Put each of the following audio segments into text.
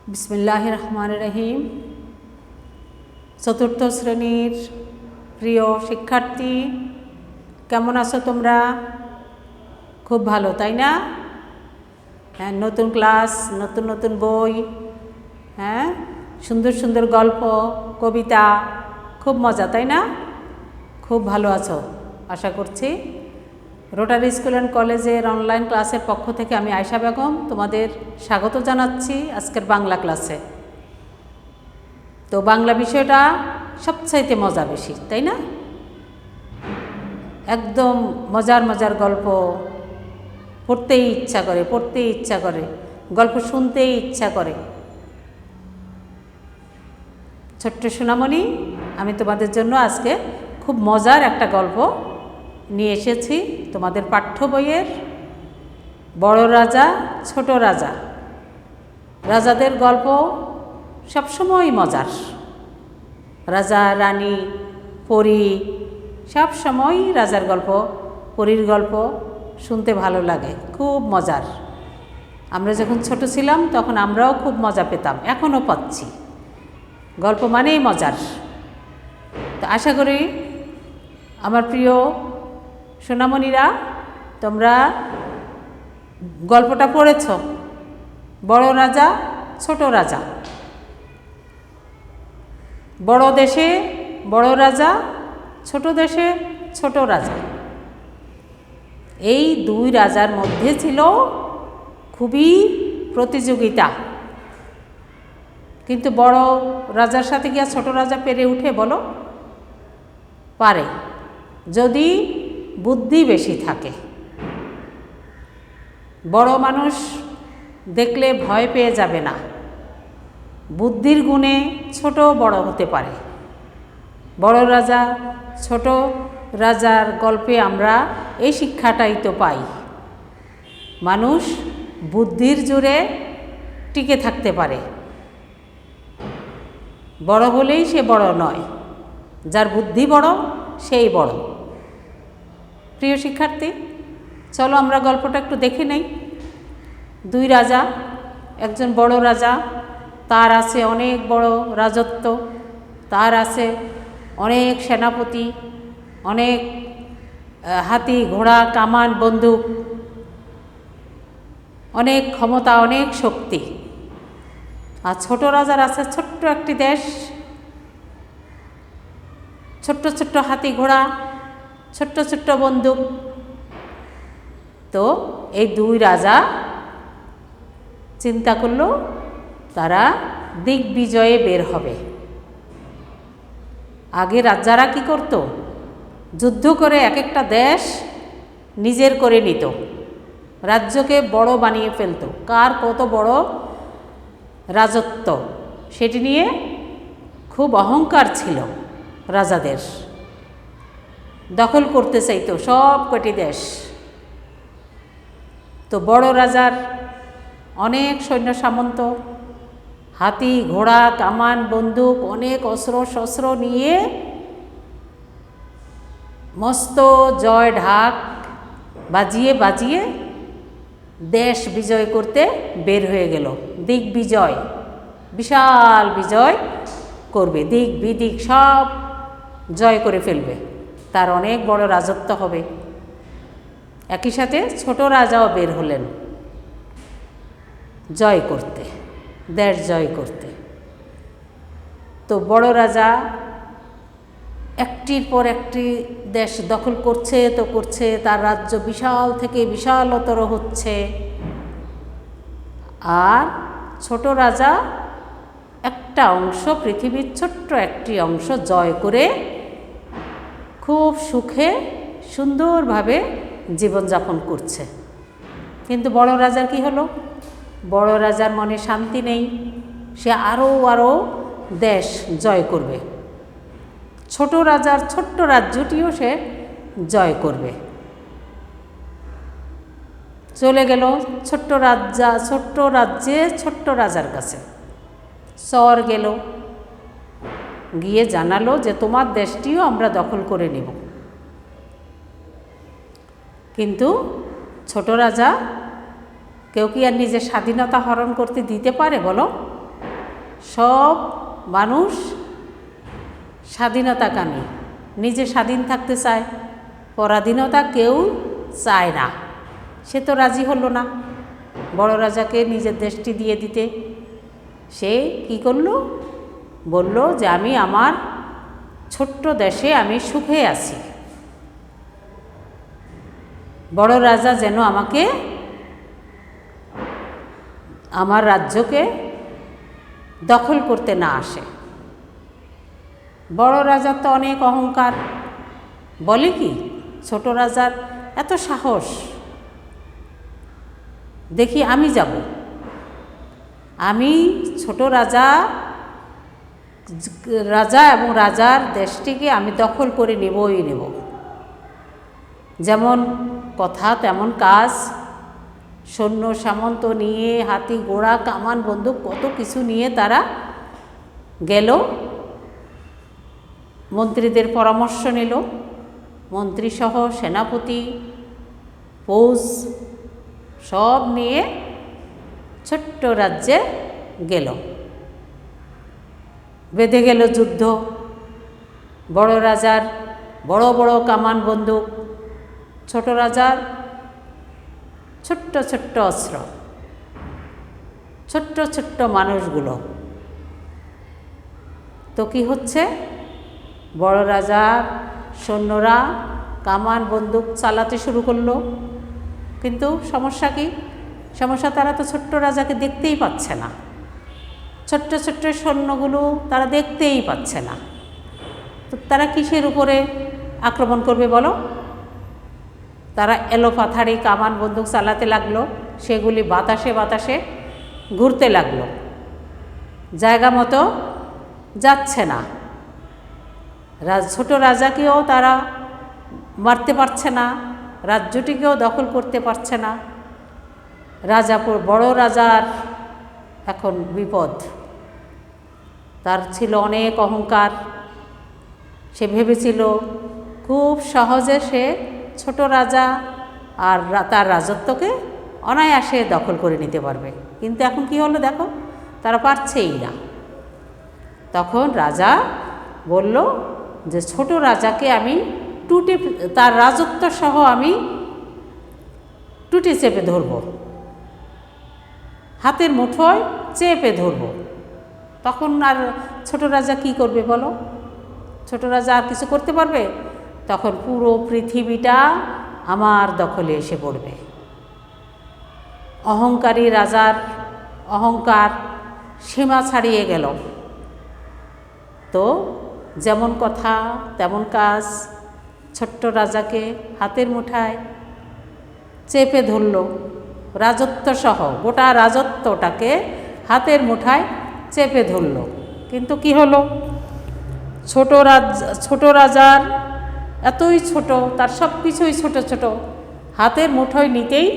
বিসমিল্লাহির রহমানির রহিম। চতুর্থ শ্রেণীর প্রিয় শিক্ষার্থী, কেমন আছো তোমরা? খুব ভালো, তাই না? হ্যাঁ, নতুন ক্লাস, নতুন নতুন বই, হ্যাঁ, সুন্দর সুন্দর গল্প, কবিতা, খুব মজা, তাই না? খুব ভালো আছো আশা করছি। রোটারি স্কুল অ্যান্ড কলেজের অনলাইন ক্লাসের পক্ষ থেকে আমি আয়েশা বেগম তোমাদের স্বাগত জানাচ্ছি আজকের বাংলা ক্লাসে। তো বাংলা বিষয়টা সবচাইতে মজা বেশি, তাই না? একদম মজার মজার গল্প পড়তেই ইচ্ছা করে, গল্প শুনতেই ইচ্ছা করে। ছোট্ট সোনামণি, আমি তোমাদের জন্য আজকে খুব মজার একটা গল্প নিয়ে এসেছি তোমাদের পাঠ্য বইয়ের। বড় রাজা ছোট রাজা। রাজাদের গল্প সবসময় মজার। রাজা রানী পরী সবসময় রাজার গল্প, পরীর গল্প শুনতে ভালো লাগে, খুব মজার। আমরা যখন ছোট ছিলাম তখন আমরাও খুব মজা পেতাম, এখনও পাচ্ছি। গল্প মানেই মজার। তো আশা করি আমার প্রিয় সোনামণিরা তোমরা গল্পটা পড়েছ। বড় রাজা ছোট রাজা। বড় দেশে বড় রাজা, ছোট দেশে ছোট রাজা। এই দুই রাজার মধ্যে ছিল খুবই প্রতিযোগিতা। কিন্তু বড় রাজার সাথে কি আর ছোট রাজা পেরে উঠে বলো? পারে, যদি বুদ্ধি বেশি থাকে। বড় মানুষ দেখলে ভয় পেয়ে যাবে না, বুদ্ধির গুণে ছোট বড় হতে পারে। বড় রাজা ছোট রাজার গল্পে আমরা এই শিক্ষাটাই তো পাই, মানুষ বুদ্ধির জোরে টিকে থাকতে পারে। বড় হলেই সে বড় নয়, যার বুদ্ধি বড় সেই বড়। প্রিয় শিক্ষার্থী, চলো আমরা গল্পটা একটু দেখে নেই। দুই রাজা, একজন বড় রাজা, তার আছে অনেক বড় রাজত্ব, তার আছে অনেক সেনাপতি, অনেক হাতি ঘোড়া কামান বন্দুক, অনেক ক্ষমতা, অনেক শক্তি। আর ছোট রাজার আছে ছোট্ট একটি দেশ, ছোট্ট ছোট্ট হাতি ঘোড়া, ছোট্ট ছোট্ট বন্দুক। তো এই দুই রাজা চিন্তা করলো তারা দিগ্বিজয়ে বের হবে। আগে রাজারা কি করত? যুদ্ধ করে এক একটা দেশ নিজের করে নিত, রাজ্যকে বড় বানিয়ে ফেলতো। কার কত বড় রাজত্ব সেটি নিয়ে খুব অহংকার ছিল রাজাদের। দখল করতে চাইতো সব কটি দেশ। তো বড় রাজার অনেক সৈন্য সামন্ত, হাতি ঘোড়া কামান বন্দুক, অনেক অস্ত্র শস্ত্র নিয়ে মস্ত জয় ঢাক বাজিয়ে বাজিয়ে দেশ বিজয় করতে বের হয়ে গেল। দিগ্বিজয়, বিশাল বিজয় করবে, দিক বিদিক সব জয় করে ফেলবে, তার অনেক বড় রাজত্ব হবে। একই সাথে ছোট রাজাও বের হলেন জয় করতে, দেশ জয় করতে। তো বড় রাজা একটির পর একটি দেশ দখল করছে তো করছে, তার রাজ্য বিশাল থেকে বিশালতর হচ্ছে। আর ছোট রাজা একটা অংশ, পৃথিবীর ছোট্ট একটি অংশ জয় করে খুব সুখে সুন্দরভাবে জীবনযাপন করছে। কিন্তু বড় রাজার কি হলো? বড় রাজার মনে শান্তি নেই, সে আরও আরও দেশ জয় করবে। ছোট রাজার ছোট্ট রাজ্যটিও সে জয় করবে। চলে গেল ছোট্ট রাজ্যে ছোট্ট রাজার কাছে। চর গেল, গিয়ে জানালো যে তোমার দেশটিও আমরা দখল করে নেব। কিন্তু ছোট রাজা, কেউ কি আর নিজের স্বাধীনতা হরণ করতে দিতে পারে বলো? সব মানুষ স্বাধীনতাকামী, নিজে স্বাধীন থাকতে চায়, পরাধীনতা কেউ চায় না। সে তো রাজি হলো না বড় রাজাকে নিজের দেশটি দিয়ে দিতে। সে কি করলো, বলল যে আমি আমার ছোট্ট দেশে আমি সুখে আছি, বড় রাজা যেন আমাকে আমার রাজ্যকে দখল করতে না আসে। বড় রাজার তো অনেক অহংকার, বলে কি ছোট রাজার এত সাহস, দেখি আমি যাব, আমি ছোট রাজা এবং রাজার দেশটিকে আমি দখল করে নেবই নেব। যেমন কথা তেমন কাজ, সৈন্য সামন্ত নিয়ে, হাতি ঘোড়া কামান বন্দুক কত কিছু নিয়ে তারা গেল, মন্ত্রীদের পরামর্শ নিল, মন্ত্রীসহ সেনাপতি ফৌজ সব নিয়ে ছোট্ট রাজ্যে গেল। বেঁধে গেল যুদ্ধ, বড় রাজার বড় বড় কামান বন্দুক, ছোট রাজার ছোট্ট ছোট্ট অস্ত্র, ছোট্ট ছোট্ট মানুষগুলো। তো কি হচ্ছে, বড় রাজার সৈন্যরা কামান বন্দুক চালাতে শুরু করলো, কিন্তু সমস্যা কি, সমস্যা তারা তো ছোট্ট রাজাকে দেখতেই পাচ্ছে না, ছোট্ট ছোট্ট সৈন্যগুলো তারা দেখতেই পাচ্ছে না। তো তারা কিসের উপরে আক্রমণ করবে বলো? তারা এলোপাথারি কামান বন্দুক চালাতে লাগলো, সেগুলি বাতাসে বাতাসে ঘুরতে লাগলো, জায়গা মতো যাচ্ছে না। ছোট রাজাকেও তারা মারতে পারছে না, রাজ্যটিকেও দখল করতে পারছে না। বড় রাজার এখন বিপদ, তার ছিল অনেক অহংকার, সে ভেবেছিল খুব সহজে সে ছোট রাজা আর তার রাজত্বকে অনায়াসে দখল করে নিতে পারবে। কিন্তু এখন কি হলো দেখো, তারা পারছেই না। তখন রাজা বলল যে ছোট রাজাকে আমি তার রাজত্ব সহ আমি টুটে চেপে ধরব, হাতের মুঠোয় চেপে ধরব। তখন আর ছোট রাজা কি করবে বলো? ছোট রাজা আর কিছু করতে পারবে? তখন পুরো পৃথিবীটা আমার দখলে এসে পড়বে। অহংকারী রাজার অহংকার সীমা ছাড়িয়ে গেল। তো যেমন কথা তেমন কাজ, ছোট্ট রাজাকে হাতের মুঠায় চেপে ধরল, রাজত্ব সহ গোটা রাজত্বটাকে হাতের মুঠায় চেপে ধরল। কিন্তু কি হলো, ছোট রাজার এতই ছোট, তার সব কিছুই ছোট ছোট, হাতের মুঠোয় নিতেই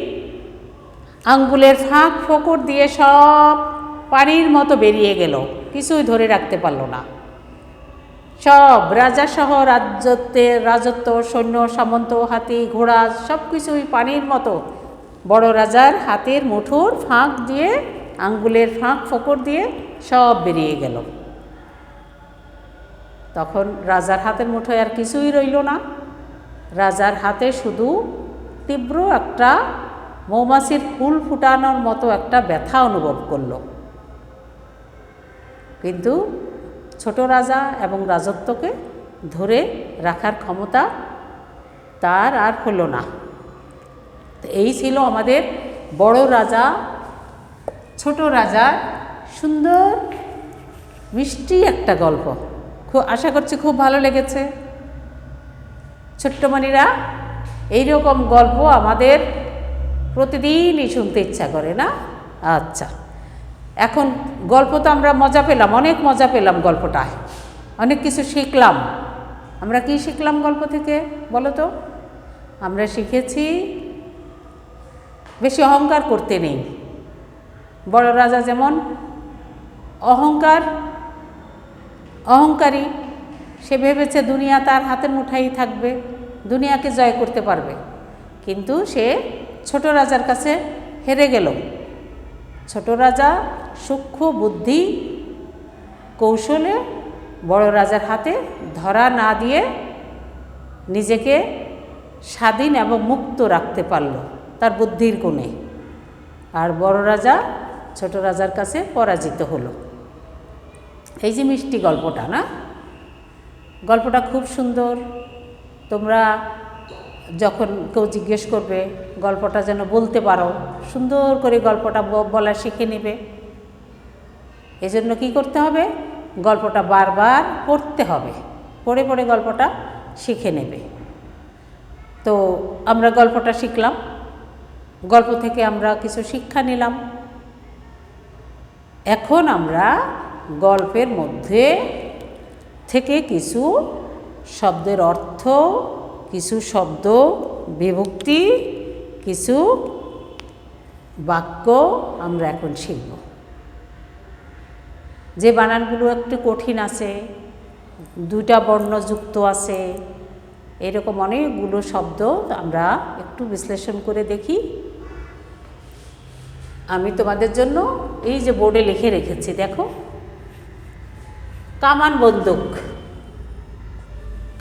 আঙ্গুলের ফাঁক ফোকর দিয়ে সব পানির মতো বেরিয়ে গেল, কিছুই ধরে রাখতে পারল না। সব রাজাসহ রাজত্ব, সৈন্য সামন্ত, হাতি ঘোড়া সব কিছুই পানির মতো বড় রাজার হাতের মুঠোর ফাঁক দিয়ে, আঙ্গুলের ফাঁক ফোকর দিয়ে সব বেরিয়ে গেল। তখন রাজার হাতের মুঠোয় আর কিছুই রইল না। রাজার হাতে শুধু তীব্র একটা মৌমাছির ফুল ফুটানোর মতো একটা ব্যথা অনুভব করল। কিন্তু ছোট রাজা এবং রাজত্বকে ধরে রাখার ক্ষমতা তার আর হলো না। তো এই ছিল আমাদের বড় রাজা ছোট রাজার সুন্দর মিষ্টি একটা গল্প। আশা করছি খুব ভালো লেগেছে। ছোট্টমণিরা, এইরকম গল্প আমাদের প্রতিদিনই শুনতে ইচ্ছা করে না? আচ্ছা, এখন গল্প তো আমরা মজা পেলাম, অনেক মজা পেলাম গল্পটায়, অনেক কিছু শিখলাম। আমরা কি শিখলাম গল্প থেকে বলো তো? আমরা শিখেছি বেশি অহংকার করতে নেই। বড় রাজা যেমন অহংকারী, সে ভেবেছে দুনিয়া তার হাতের মুঠাই থাকবে, দুনিয়াকে জয় করতে পারবে, কিন্তু সে ছোট রাজার কাছে হেরে গেল। ছোট রাজা সূক্ষ্ম বুদ্ধি কৌশলে বড় রাজার হাতে ধরা না দিয়ে নিজেকে স্বাধীন এবং মুক্ত রাখতে পারল তার বুদ্ধির গুণে। আর বড় রাজা ছোট রাজার কাছে পরাজিত হলো। এই যে মিষ্টি গল্পটা না, গল্পটা খুব সুন্দর। তোমরা যখন কেউ জিজ্ঞেস করবে গল্পটা যেন বলতে পারো, সুন্দর করে গল্পটা বলা শিখে নেবে। এজন্য কি করতে হবে, গল্পটা বারবার পড়তে হবে, পড়ে পড়ে গল্পটা শিখে নেবে। তো আমরা গল্পটা শিখলাম, গল্প থেকে আমরা কিছু শিক্ষা নিলাম। এখন আমরা গল্পের মধ্যে থেকে কিছু শব্দের অর্থ, কিছু শব্দ বিভক্তি, কিছু বাক্য আমরা এখন শিখব। যে বানানগুলো একটু কঠিন আছে, দুইটা বর্ণ যুক্ত আছে, এরকম অনেকগুলো শব্দ আমরা একটু বিশ্লেষণ করে দেখি। আমি তোমাদের জন্য এই যে বোর্ডে লিখে রেখেছি, দেখো, কামান বন্দুক,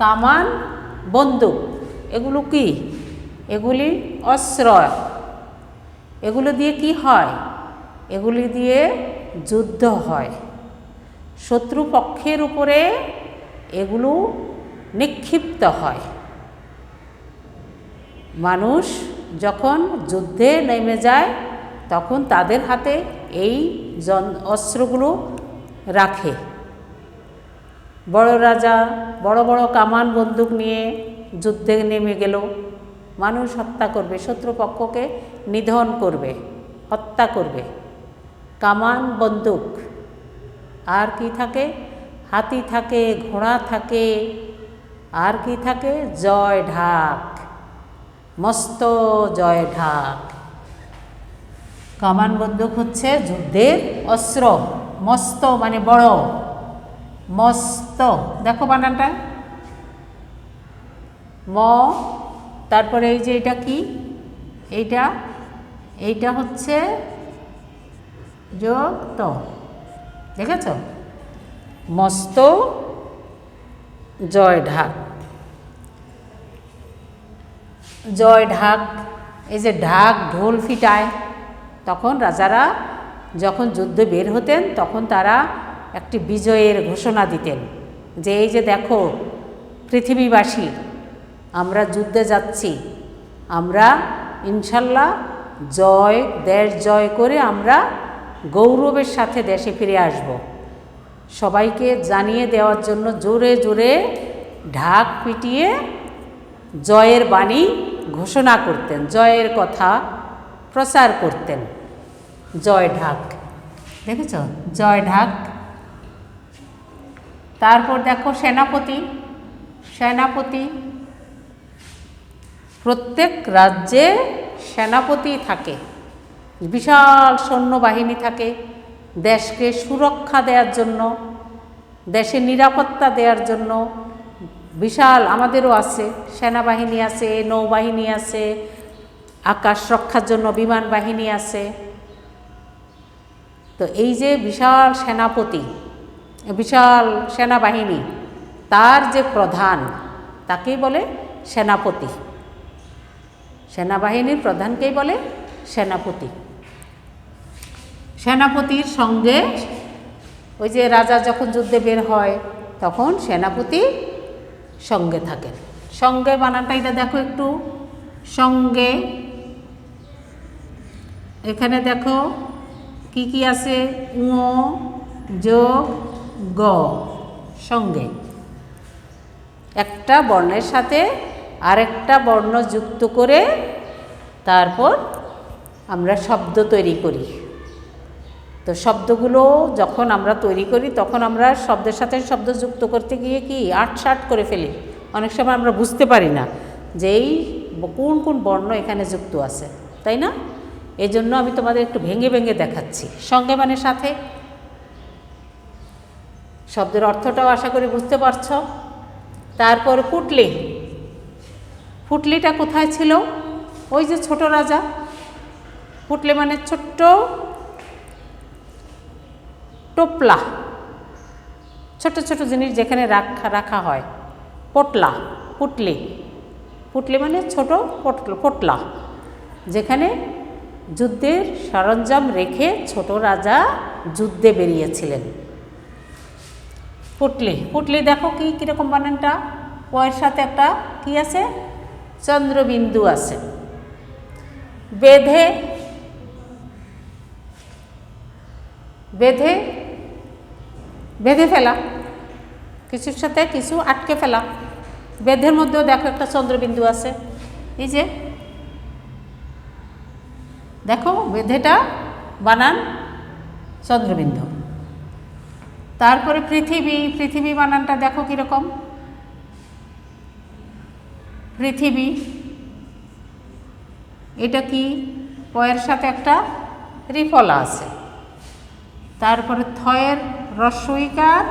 কামান বন্দুক, এগুলো কি? এগুলি অস্ত্র। এগুলো দিয়ে কি হয়? এগুলি দিয়ে যুদ্ধ হয়। শত্রু পক্ষের উপরে এগুলো নিক্ষিপ্ত হয়। মানুষ যখন যুদ্ধে নেমে যায় তখন তাদের হাতে এই অস্ত্রগুলো রাখে। বড় রাজা বড় বড় কামান বন্দুক নিয়ে যুদ্ধে নেমে গেল, মানুষ হত্যা করবে, শত্রুপক্ষকে নিধন করবে, হত্যা করবে। কামান বন্দুক। আর কি থাকে? হাতি থাকে, ঘোড়া থাকে, আর কি থাকে? জয় ঢাক, মস্ত জয় ঢাক। কামান বন্দুক হচ্ছে যুদ্ধের অস্ত্র। মস্ত মানে বড়, মস্ত, দেখো বানানটা, ম, তারপরে এই যে এটা কি? এইটা হচ্ছে যোগ ত, দেখেছ? মস্ত জয় ঢাক। জয় ঢাক, এই যে ঢাক ঢোল ফিটায়, তখন রাজারা যখন যুদ্ধে বের হতেন তখন তারা একটি বিজয়ের ঘোষণা দিতেন যে এই যে দেখো পৃথিবীবাসী, আমরা যুদ্ধে যাচ্ছি, আমরা ইনশাল্লাহ দেশ জয় করে আমরা গৌরবের সাথে দেশে ফিরে আসব। সবাইকে জানিয়ে দেওয়ার জন্য জোরে জোরে ঢাক পিটিয়ে জয়ের বাণী ঘোষণা করতেন, জয়ের কথা প্রচার করতেন। জয় ঢাক, দেখেছ? জয় ঢাক। তারপর দেখো সেনাপতি। সেনাপতি, প্রত্যেক রাজ্যে সেনাপতি থাকে, বিশাল সৈন্যবাহিনী থাকে দেশকে সুরক্ষা দেওয়ার জন্য, দেশের নিরাপত্তা দেওয়ার জন্য। বিশাল, আমাদেরও আছে সেনাবাহিনী, আছে নৌবাহিনী, আছে আকাশ রক্ষার জন্য বিমান বাহিনী আছে। তো এই যে বিশাল সেনাপতি, বিশাল সেনাবাহিনী, তার যে প্রধান তাকেই বলে সেনাপতি। সেনাবাহিনীর প্রধানকেই বলে সেনাপতি। সেনাপতির সঙ্গে ওই যে রাজা যখন যুদ্ধে বের হয় তখন সেনাপতি সঙ্গে থাকেন। সঙ্গে বানানটা এটা দেখো একটু, সঙ্গে। এখানে দেখো কি কি আছে, উ যোগ গ, সঙ্গে। একটা বর্ণের সাথে আরেকটা বর্ণ যুক্ত করে তারপর আমরা শব্দ তৈরি করি। তো শব্দগুলো যখন আমরা তৈরি করি তখন আমরা শব্দের সাথে শব্দ যুক্ত করতে গিয়ে কি আটসাট করে ফেলি। অনেক সময় আমরা বুঝতে পারি না যে এই কোন কোন বর্ণ এখানে যুক্ত আছে, তাই না? এই জন্য আমি তোমাদের একটু ভেঙে ভেঙে দেখাচ্ছি। সঙ্গে মানে সাথে। শব্দের অর্থটাও আশা করি বুঝতে পারছ। তারপর পুটলি। পুটলিটা কোথায় ছিল? ওই যে ছোট রাজা। পুটলি মানে ছোট্ট টোপলা, ছোট ছোট জিনিস যেখানে রাখা হয়, পোটলা, পুটলি, পুটলি মানে ছোট পোটলা, যেখানে যুদ্ধের সরঞ্জাম রেখে ছোট রাজা যুদ্ধে বেরিয়েছিলেন। পুটলি, পুটলি দেখো কি কীরকম বানানটা, পয়ের সাথে একটা কি আছে, চন্দ্রবিন্দু আছে। বেঁধে, বেঁধে, বেঁধে ফেলা, কিছুর সাথে কিছু আটকে ফেলা। বেঁধের মধ্যেও দেখো একটা চন্দ্রবিন্দু আছে, এই যে দেখো বেঁধেটা বানান চন্দ্রবিন্দু। তারপরে পৃথিবী, পৃথিবী বানানটা দেখো কীরকম, পৃথিবী, এটা কি, পয়ের সাথে একটা রিফলা আছে। তারপরে থয়ের হ্রস্বইকার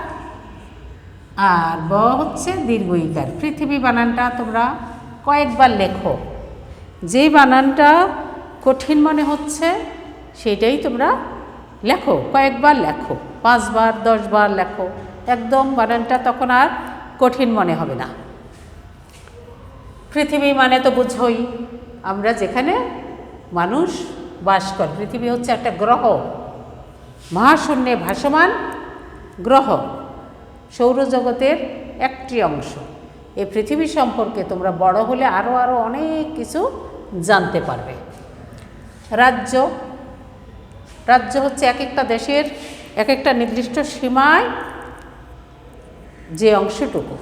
আর ব হচ্ছে দীর্ঘইকার। পৃথিবী বানানটা তোমরা কয়েকবার লেখো, যে বানানটা কঠিন মনে হচ্ছে সেটাই তোমরা লেখো, কয়েকবার লেখো, 5 বার 10 বার লেখো, একদম বানানটা তখন আর কঠিন মনে হবে না। পৃথিবী মানে তো বুঝোই আমরা যেখানে মানুষ বাস করে। পৃথিবী হচ্ছে একটা গ্রহ, মহাশূন্যে ভাসমান গ্রহ, সৌরজগতের একটি অংশ। এই পৃথিবী সম্পর্কে তোমরা বড় হলে আরও আরও অনেক কিছু জানতে পারবে। রাজ্য, রাজ্য হচ্ছে এক একটা দেশের এক একটা নির্দিষ্ট সীমায় যে অংশটুকু,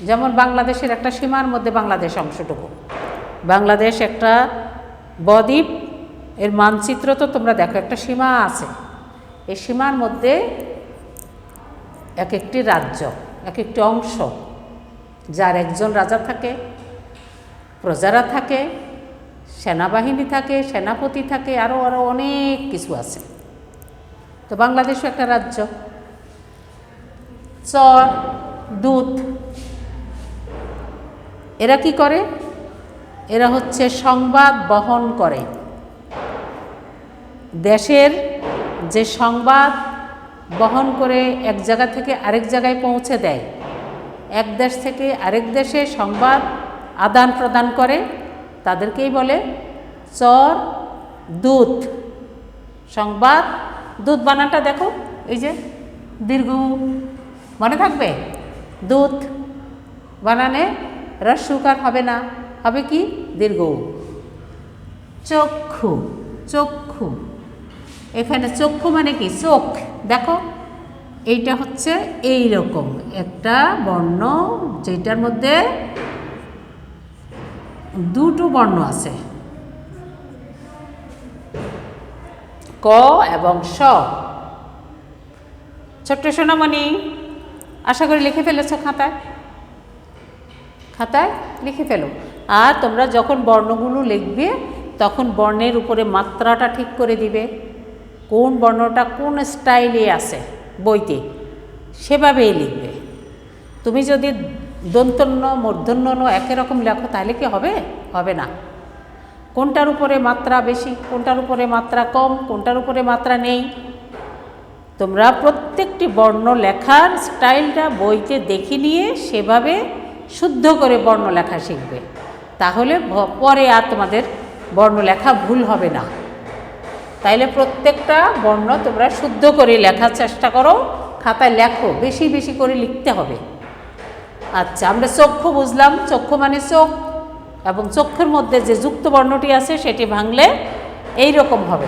যেমন বাংলাদেশের একটা সীমার মধ্যে বাংলাদেশ অংশটুকু। বাংলাদেশ একটা বদ্বীপ, এর মানচিত্র তো তোমরা দেখো, একটা সীমা আছে, এই সীমার মধ্যে এক একটি রাজ্য, এক একটি অংশ, যার একজন রাজা থাকে, প্রজারা থাকে, সেনাবাহিনী থাকে, সেনাপতি থাকে, আরও আরও অনেক কিছু আছে। তো বাংলাদেশও একটা রাজ্য। চর, দূত, এরা কি করে, এরা হচ্ছে সংবাদ বহন করে। দেশের যে সংবাদ বহন করে এক জায়গা থেকে আরেক জায়গায় পৌঁছে দেয়, এক দেশ থেকে আরেক দেশে সংবাদ আদান প্রদান করে, তাদেরকেই বলে চর দূত। সংবাদ দূত বানানটা দেখো, এই যে দীর্ঘ, মনে থাকবে, দূত বানানে হ্রস্বকার হবে না, হবে কি দীর্ঘ। চক্ষু, চক্ষু, এখানে চক্ষু মানে কি, চোখ, দেখো এইটা হচ্ছে এই রকম একটা বর্ণ, যেটার মধ্যে দুটো বর্ণ আছে, ক এবং স। ছোট্ট সোনামণি, আশা করি লিখে ফেলেছ খাতায়, খাতায় লিখে ফেলো। আর তোমরা যখন বর্ণগুলো লিখবে তখন বর্ণের উপরে মাত্রাটা ঠিক করে দিবে, কোন বর্ণটা কোন স্টাইলে আছে বইতে, সেভাবেই লিখবে। তুমি যদি দন্তন্য মূর্ধন্য একই রকম লেখো তাহলে কি হবে, হবে না। কোনটার উপরে মাত্রা বেশি, কোনটার উপরে মাত্রা কম, কোনটার উপরে মাত্রা নেই, তোমরা প্রত্যেকটি বর্ণ লেখার স্টাইলটা বইতে দেখে নিয়ে সেভাবে শুদ্ধ করে বর্ণ লেখা শিখবে, তাহলে পরে আর তোমাদের বর্ণ লেখা ভুল হবে না। তাইলে প্রত্যেকটা বর্ণ তোমরা শুদ্ধ করে লেখার চেষ্টা করো, খাতায় লেখো, বেশি বেশি করে লিখতে হবে। আচ্ছা, আমরা চক্ষু বুঝলাম, চক্ষু মানে চোখ, এবং চক্ষুর মধ্যে যে যুক্ত বর্ণটি আছে সেটি ভাঙলে এই রকম হবে।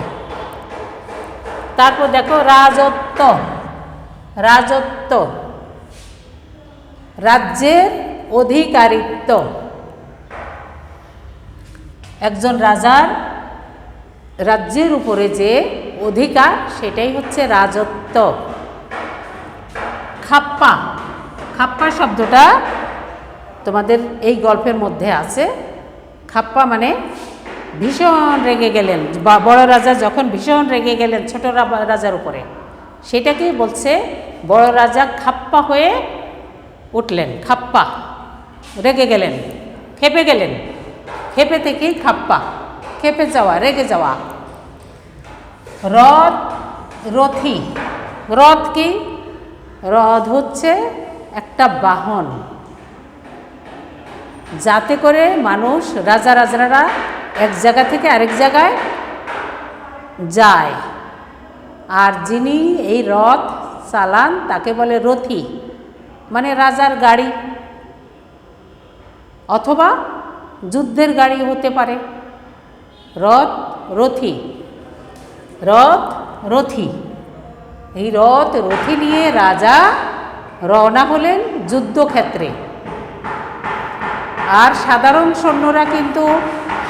তারপর দেখো রাজত্ব, রাজত্ব রাজ্যের অধিকারিত্ব, একজন রাজার রাজ্যের উপরে যে অধিকার সেটাই হচ্ছে রাজত্ব। খাপ্পা, খাপ্পা শব্দটা তোমাদের এই গল্পের মধ্যে আছে। খাপ্পা মানে ভীষণ রেগে গেলেন, বা বড় রাজা যখন ভীষণ রেগে গেলেন ছোট রাজার উপরে, সেটাকেই বলছে বড় রাজা খাপ্পা হয়ে উঠলেন। খাপ্পা, রেগে গেলেন, ক্ষেপে গেলেন, ক্ষেপে থেকেই খাপ্পা, ক্ষেপে যাওয়া, রেগে যাওয়া। রথ, রথি, রথ কি, রথ হচ্ছে একটা বাহন, যাতে করে মানুষ রাজারা এক জায়গা থেকে আরেক জায়গায় যায়। আর যিনি এই রথ চালান তাকে বলে রথী, মানে রাজার গাড়ি অথবা যুদ্ধের গাড়ি হতে পারে। রথী। এই রথী নিয়ে রাজা রওনা হলেন যুদ্ধক্ষেত্রে। আর সাধারণ সৈন্যরা কিন্তু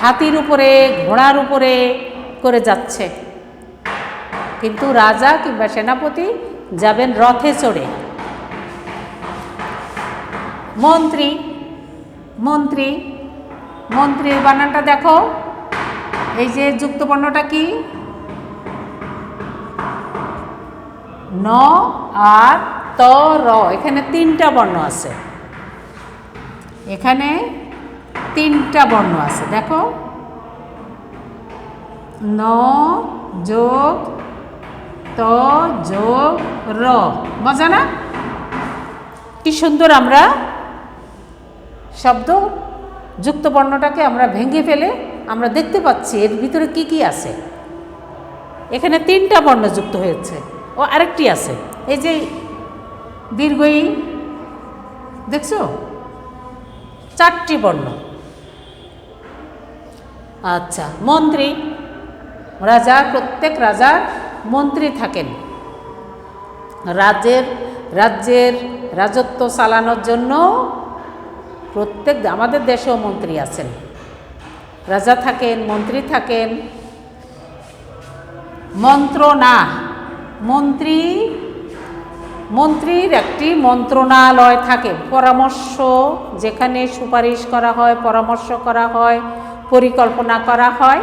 হাতির উপরে, ঘোড়ার উপরে করে যাচ্ছে, কিন্তু রাজা কিংবা সেনাপতি যাবেন রথে চড়ে। মন্ত্রীর বানানটা দেখো, এই যে যুক্ত বর্ণটা কি, ন আর ত র, এখানে তিনটা বর্ণ আছে, দেখো, ন যোগ ত যোগ র, মজা না? কি সুন্দর আমরা শব্দ যুক্ত বর্ণটাকে আমরা ভেঙে ফেলে আমরা দেখতে পাচ্ছি এর ভিতরে কি কি আছে। এখানে তিনটা বর্ণ যুক্ত হয়েছে, ও আরেকটি আছে, এই যে দীর্ঘ ই, দেখছো, চারটি বর্ণ। আচ্ছা, মন্ত্রী, প্রত্যেক রাজার মন্ত্রী থাকেন। রাজ্যের রাজত্ব চালানোর জন্য প্রত্যেক, আমাদের দেশেও মন্ত্রী আছেন, রাজা থাকেন, মন্ত্রী থাকেন। মন্ত্রণা, মন্ত্রীর একটি মন্ত্রণালয় থাকে, পরামর্শ, যেখানে সুপারিশ করা হয়, পরামর্শ করা হয়, পরিকল্পনা করা হয়।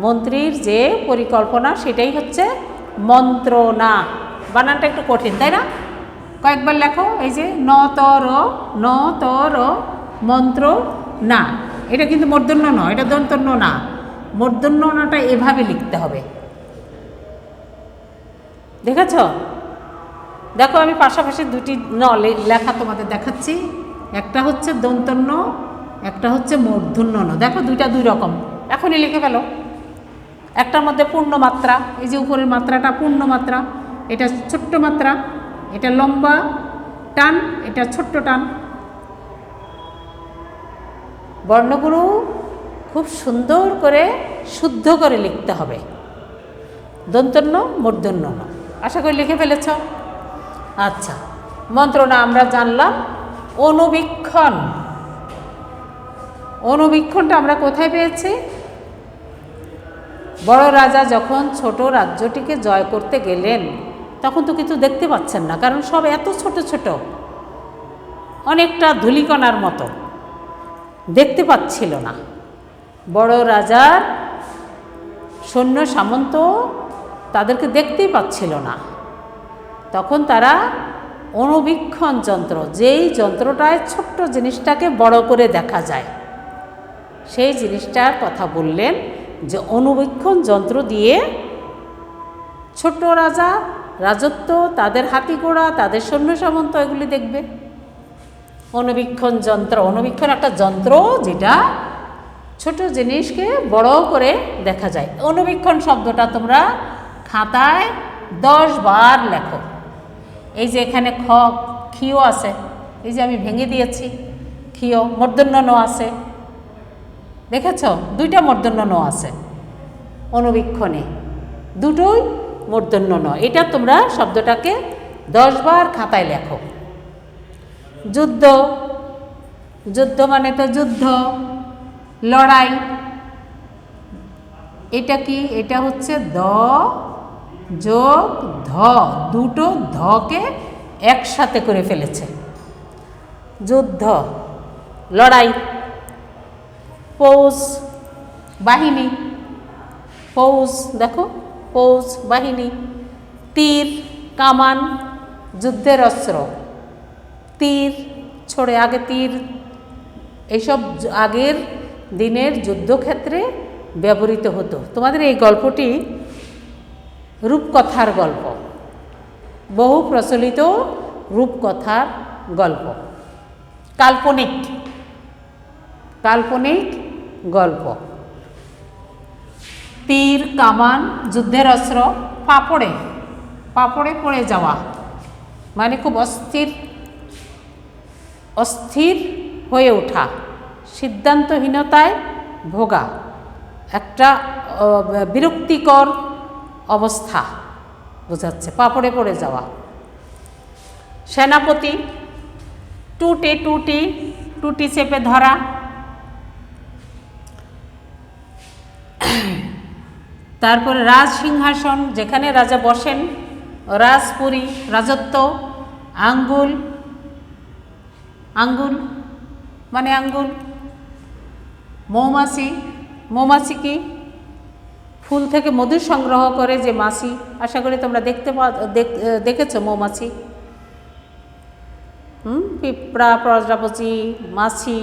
মন্ত্রীর যে পরিকল্পনা সেটাই হচ্ছে মন্ত্রণা। বানানটা একটু কঠিন, তাই না? কয়েকবার লেখো, এই যে ন ত র মন্ত্র না, এটা কিন্তু মূর্ধন্য নয়, এটা দন্তন্য না, মূর্ধন্য নাটা এভাবে লিখতে হবে, দেখেছ? দেখো, আমি পাশাপাশি দুটি ন লেখা তোমাদের দেখাচ্ছি, একটা হচ্ছে দন্তন্য, একটা হচ্ছে মূর্ধন্য ন। দেখো, দুইটা দুই রকম, এখনই লিখে ফেলো। একটার মধ্যে পূর্ণ মাত্রা, এই যে উপরের মাত্রাটা পূর্ণ মাত্রা, এটা ছোট্ট মাত্রা, এটা লম্বা টান, এটা ছোট্ট টান। বর্ণগুলো খুব সুন্দর করে শুদ্ধ করে লিখতে হবে, দন্তন্য মূর্ধন্য ন। আশা করি লিখে ফেলেছ। আচ্ছা, মন্ত্রণা আমরা জানলাম। অনুবীক্ষণটা আমরা কোথায় পেয়েছি? বড় রাজা যখন ছোট রাজ্যটিকে জয় করতে গেলেন তখন তো কিছু দেখতে পাচ্ছেন না, কারণ সব এত ছোট ছোট, অনেকটা ধূলিকণার মতো, দেখতে পাচ্ছিল না। বড় রাজার সৈন্য সামন্ত তাদেরকে দেখতেই পাচ্ছিল না। তখন তারা অনুবীক্ষণ যন্ত্র, যেই যন্ত্রটায় ছোট্ট জিনিসটাকে বড় করে দেখা যায়, সেই জিনিসটার কথা বললেন, যে অনুবীক্ষণ যন্ত্র দিয়ে ছোট রাজা রাজত্ব, তাদের হাতি ঘোড়া, তাদের সৈন্য সামন্ত এগুলি দেখবে। অনুবীক্ষণ একটা যন্ত্র যেটা ছোট জিনিসকে বড় করে দেখা যায়। অনুবীক্ষণ শব্দটা তোমরা খাতায় 10 বার লেখো। এই যে এখানে ক্ষিয় আছে, এই যে আমি ভেঙে দিয়েছি, ক্ষিয়, মূর্ধন্য ন আছে, দেখেছ? দুইটা মূর্ধন্য ন আছে অনুবীক্ষণে, দুটোই মূর্ধন্য ন। এটা তোমরা শব্দটাকে 10 বার খাতায় লেখো। যুদ্ধ মানে তো যুদ্ধ, লড়াই। এটা কি? এটা হচ্ছে দ যোগ ধ, দুটো ধকে একসাথে করে ফেলেছে, যুদ্ধ, লড়াই। ফৌজ, বাহিনী, ফৌজ, দেখো, ফৌজ বাহিনী। তীর, কামান, যুদ্ধের অস্ত্র, তীর ছড়ে, আগে তীর, এইসব আগের দিনের যুদ্ধক্ষেত্রে ব্যবহৃত হতো। তোমাদের এই গল্পটি রূপকথার গল্প, বহু প্রচলিত রূপকথার গল্প, কাল্পনিক কাল্পনিক গল্প। তীর কামান যুদ্ধের অস্ত্র, পাপড়ে পাপড়ে পড়ে যাওয়া মানে খুব অস্থির হয়ে ওঠা, সিদ্ধান্তহীনতায় ভোগা, একটা বিরক্তিকর অবস্থা বোঝাচ্ছে, পাপড়ে পড়ে যাওয়া। সেনাপতি, টুটি চেপে ধরা। তারপরে রাজ সিংহাসন, যেখানে রাজা বসেন, রাজপুরী রাজত্ব, আঙ্গুল মানে আঙ্গুল। মৌমাছি কি? ফুল থেকে মধু সংগ্রহ করে যে মাছি, আশা করি তোমরা দেখেছো মৌমাছি। পিঁপড়া, প্রজাপতি, মাছি,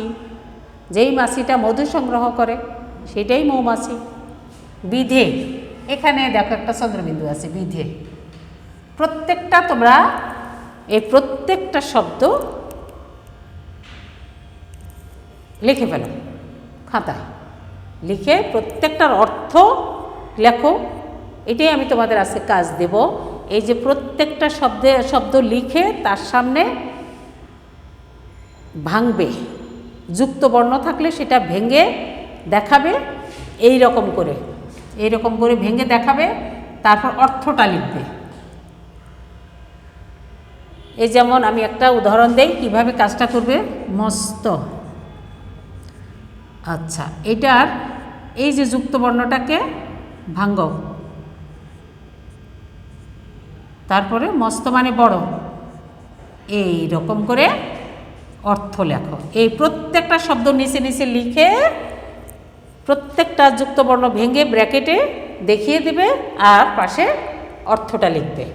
যেই মাছিটা মধু সংগ্রহ করে সেটাই মৌমাছি। বিধে, এখানে দেখো একটা চন্দ্রবিন্দু আছে, বিধে। প্রত্যেকটা তোমরা এই প্রত্যেকটা শব্দ লিখে ফেলো খাতায়, লিখে প্রত্যেকটার অর্থ লেখো। এটাই আমি তোমাদের আজকে কাজ দেব। এই যে প্রত্যেকটা শব্দ লিখে তার সামনে ভাঙবে, যুক্ত বর্ণ থাকলে সেটা ভেঙে দেখাবে, এই রকম করে ভেঙে দেখাবে, তারপর অর্থটা লিখবে। এই যেমন আমি একটা উদাহরণ দেই কিভাবে কাজটা করবে। মস্ত, আচ্ছা, এটার এই যে যুক্ত বর্ণটাকে ভাঙ, তারপরে মস্ত মানে বড়, এই রকম করে অর্থ লেখো। এই প্রত্যেকটা শব্দ নিচে নিচে লিখে প্রত্যেকটা যুক্ত বর্ণ ভেঙে ব্র্যাকেটে দেখিয়ে দেবে আর পাশে অর্থটা লিখবে।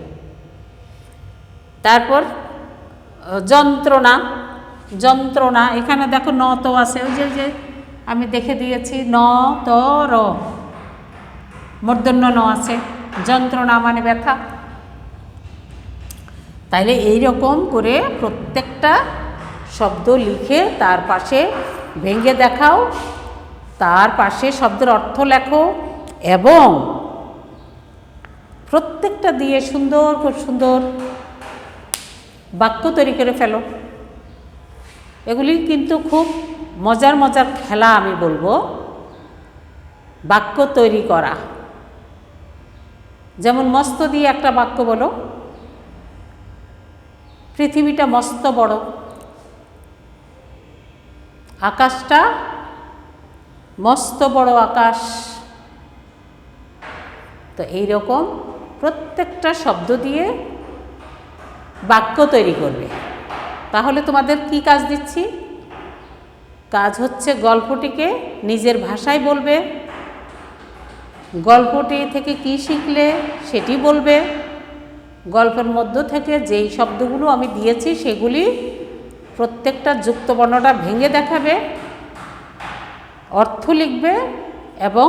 তারপর যন্ত্রণা, এখানে দেখো ন তো আছে, ওই যে আমি দেখে দিয়েছি, ন ত র, মূর্ধন্য ন আছে। যন্ত্রণা মানে ব্যথা। তাইলে এই রকম করে প্রত্যেকটা শব্দ লিখে তার পাশে ভেঙে দেখাও, তার পাশে শব্দের অর্থ লেখো এবং প্রত্যেকটা দিয়ে সুন্দর বাক্য তৈরি করে ফেলো। এগুলি কিন্তু খুব মজার খেলা, আমি বলবো, বাক্য তৈরি করা। যেমন মস্ত দিয়ে একটা বাক্য বলো। পৃথিবীটা মস্ত বড়, আকাশটা মস্ত বড় আকাশ। তো এইরকম প্রত্যেকটা শব্দ দিয়ে বাক্য তৈরি করবে। তাহলে তোমাদের কি কাজ দিচ্ছি? কাজ হচ্ছে গল্পটিকে নিজের ভাষায় বলবে, গল্পটি থেকে কি শিখলে সেটি বলবে, গল্পের মধ্য থেকে যেই শব্দগুলো আমি দিয়েছি সেগুলি প্রত্যেকটা যুক্ত বর্ণটা ভেঙে দেখাবে, অর্থ লিখবে এবং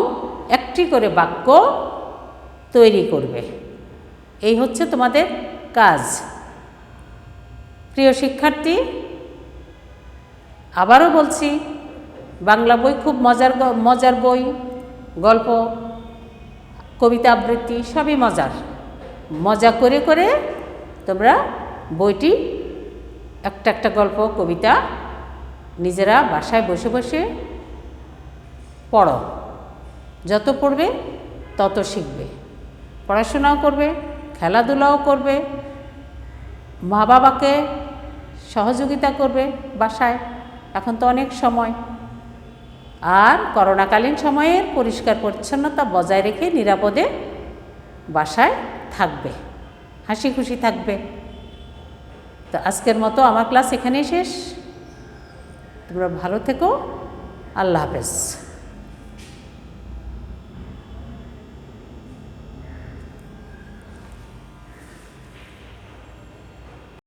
একটি করে বাক্য তৈরি করবে। এই হচ্ছে তোমাদের কাজ। প্রিয় শিক্ষার্থী, আবারও বলছি, বাংলা বই খুব মজার বই, গল্প, কবিতা আবৃত্তি সবই মজা করে তোমরা বইটি একটা গল্প, কবিতা নিজেরা বাসায় বসে পড়ো। যত পড়বে তত শিখবে, পড়াশোনাও করবে, খেলাধুলাও করবে, মা বাবাকে সহযোগিতা করবে বাসায়। এখন তো অনেক সময়, আর করোনাকালীন সময়ের পরিষ্কার পরিচ্ছন্নতা বজায় রেখে নিরাপদে বাসায় থাকবে, হাসি খুশি থাকবে। তো আজকের মতো আমার ক্লাস এখানেই শেষ। তোমরা ভালো থেকো। আল্লাহ হাফেজ।